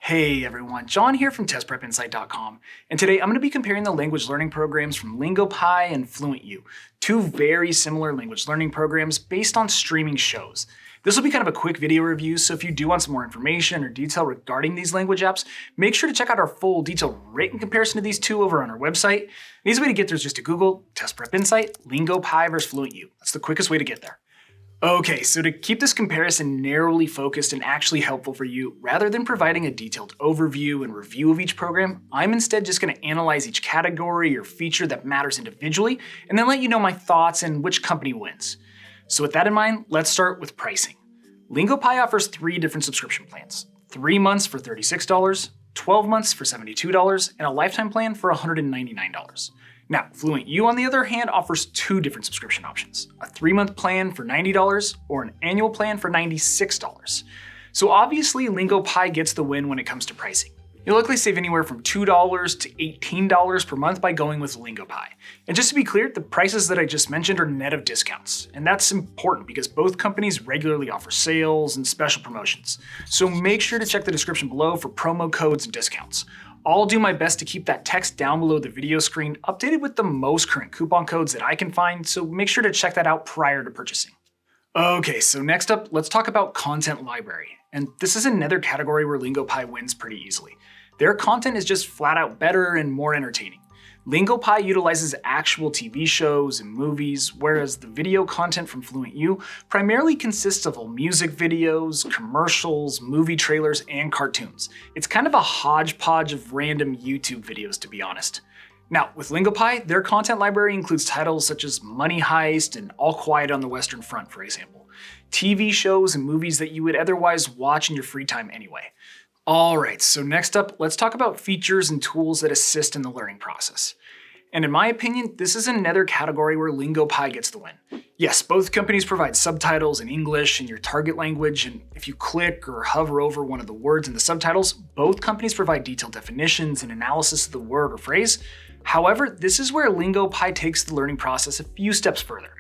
Hey everyone, John here from testprepinsight.com, and today I'm going to be comparing the language learning programs from LingoPie and FluentU, two very similar language learning programs based on streaming shows. This will be kind of a quick video review, so if you do want some more information or detail regarding these language apps, make sure to check out our full detailed written comparison of these two over on our website. An easy way to get there is just to Google Test Prep Insight, LingoPie versus FluentU. That's the quickest way to get there. Okay, so to keep this comparison narrowly focused and actually helpful for you, rather than providing a detailed overview and review of each program, I'm instead just going to analyze each category or feature that matters individually, and then let you know my thoughts and which company wins. So with that in mind, let's start with pricing. LingoPie offers 3 different subscription plans: 3 months for $36, 12 months for $72, and a lifetime plan for $199. Now, FluentU, on the other hand, offers 2 different subscription options: a 3-month plan for $90 or an annual plan for $96. So obviously, LingoPie gets the win when it comes to pricing. You'll likely save anywhere from $2 to $18 per month by going with LingoPie. And just to be clear, the prices that I just mentioned are net of discounts. And that's important because both companies regularly offer sales and special promotions. So make sure to check the description below for promo codes and discounts. I'll do my best to keep that text down below the video screen updated with the most current coupon codes that I can find, so make sure to check that out prior to purchasing. Okay, so next up, let's talk about content library. And this is another category where LingoPie wins pretty easily. Their content is just flat out better and more entertaining. LingoPie utilizes actual TV shows and movies, whereas the video content from FluentU primarily consists of music videos, commercials, movie trailers, and cartoons. It's kind of a hodgepodge of random YouTube videos, to be honest. Now, with LingoPie, their content library includes titles such as Money Heist and All Quiet on the Western Front, for example. TV shows and movies that you would otherwise watch in your free time anyway. Alright, so next up, let's talk about features and tools that assist in the learning process. And in my opinion, this is another category where LingoPie gets the win. Yes, both companies provide subtitles in English in your target language, and if you click or hover over one of the words in the subtitles, both companies provide detailed definitions and analysis of the word or phrase. However, this is where LingoPie takes the learning process a few steps further.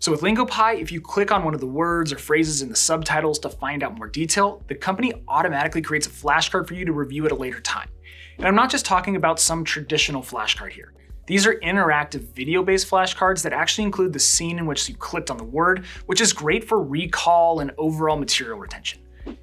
So with LingoPie, if you click on one of the words or phrases in the subtitles to find out more detail, the company automatically creates a flashcard for you to review at a later time. And I'm not just talking about some traditional flashcard here. These are interactive video-based flashcards that actually include the scene in which you clicked on the word, which is great for recall and overall material retention.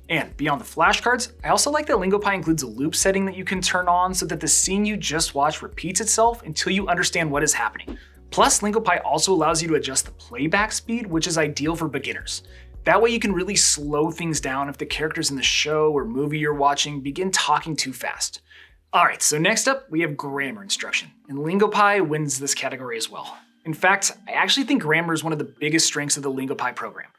And beyond the flashcards, I also like that LingoPie includes a loop setting that you can turn on so that the scene you just watched repeats itself until you understand what is happening. Plus, LingoPie also allows you to adjust the playback speed, which is ideal for beginners. That way you can really slow things down if the characters in the show or movie you're watching begin talking too fast. Alright, so next up, we have grammar instruction, and LingoPie wins this category as well. In fact, I actually think grammar is one of the biggest strengths of the LingoPie program.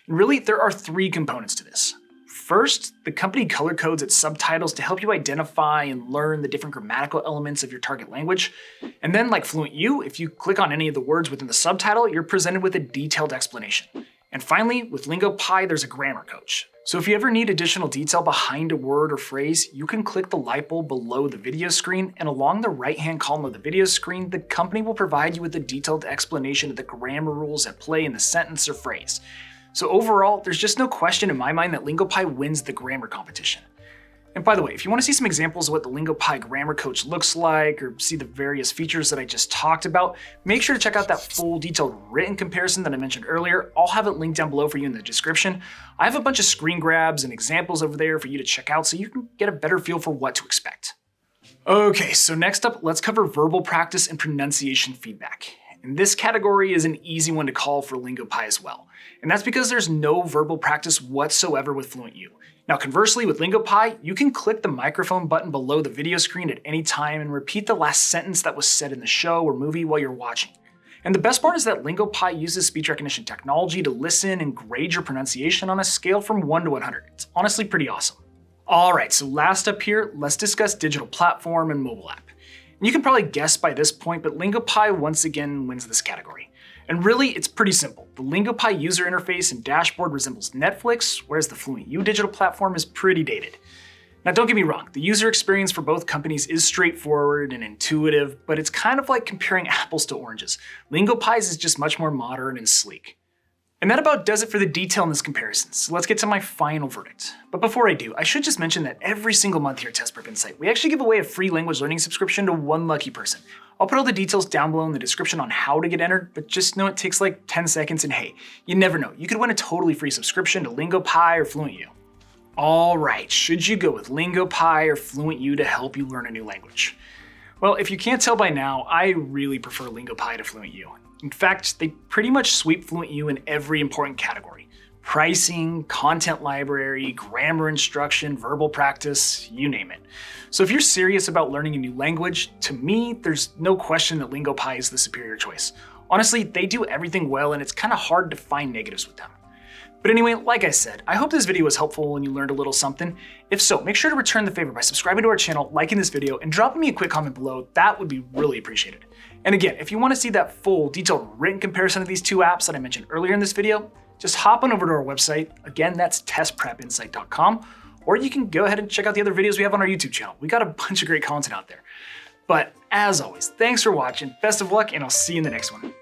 And really, there are 3 components to this. First, the company color codes its subtitles to help you identify and learn the different grammatical elements of your target language. And then, like FluentU, if you click on any of the words within the subtitle, you're presented with a detailed explanation. And finally, with LingoPie, there's a grammar coach. So if you ever need additional detail behind a word or phrase, you can click the light bulb below the video screen, and along the right-hand column of the video screen, the company will provide you with a detailed explanation of the grammar rules at play in the sentence or phrase. So overall, there's just no question in my mind that LingoPie wins the grammar competition. And by the way, if you want to see some examples of what the LingoPie Grammar Coach looks like, or see the various features that I just talked about, make sure to check out that full detailed written comparison that I mentioned earlier. I'll have it linked down below for you in the description. I have a bunch of screen grabs and examples over there for you to check out so you can get a better feel for what to expect. Okay, so next up, let's cover verbal practice and pronunciation feedback. And this category is an easy one to call for LingoPie as well. And that's because there's no verbal practice whatsoever with FluentU. Now conversely, with LingoPie, you can click the microphone button below the video screen at any time and repeat the last sentence that was said in the show or movie while you're watching. And the best part is that LingoPie uses speech recognition technology to listen and grade your pronunciation on a scale from 1 to 100. It's honestly pretty awesome. Alright, so last up here, let's discuss digital platform and mobile app. And you can probably guess by this point, but LingoPie once again wins this category. And really, it's pretty simple. The LingoPie user interface and dashboard resembles Netflix, whereas the FluentU digital platform is pretty dated. Now don't get me wrong, the user experience for both companies is straightforward and intuitive, but it's kind of like comparing apples to oranges. LingoPie's is just much more modern and sleek. And that about does it for the detail in this comparison, so let's get to my final verdict. But before I do, I should just mention that every single month here at Test Prep Insight, we actually give away a free language learning subscription to one lucky person. I'll put all the details down below in the description on how to get entered, but just know it takes like 10 seconds and hey, you never know, you could win a totally free subscription to LingoPie or FluentU. Alright, should you go with LingoPie or FluentU to help you learn a new language? Well, if you can't tell by now, I really prefer LingoPie to FluentU. In fact, they pretty much sweep FluentU in every important category. Pricing, content library, grammar instruction, verbal practice, you name it. So if you're serious about learning a new language, to me, there's no question that LingoPie is the superior choice. Honestly, they do everything well and it's kind of hard to find negatives with them. But anyway, like I said, I hope this video was helpful and you learned a little something. If so, make sure to return the favor by subscribing to our channel, liking this video, and dropping me a quick comment below. That would be really appreciated. And again, if you want to see that full, detailed written comparison of these two apps that I mentioned earlier in this video, just hop on over to our website. Again, that's testprepinsight.com, or you can go ahead and check out the other videos we have on our YouTube channel. We got a bunch of great content out there. But as always, thanks for watching, best of luck, and I'll see you in the next one.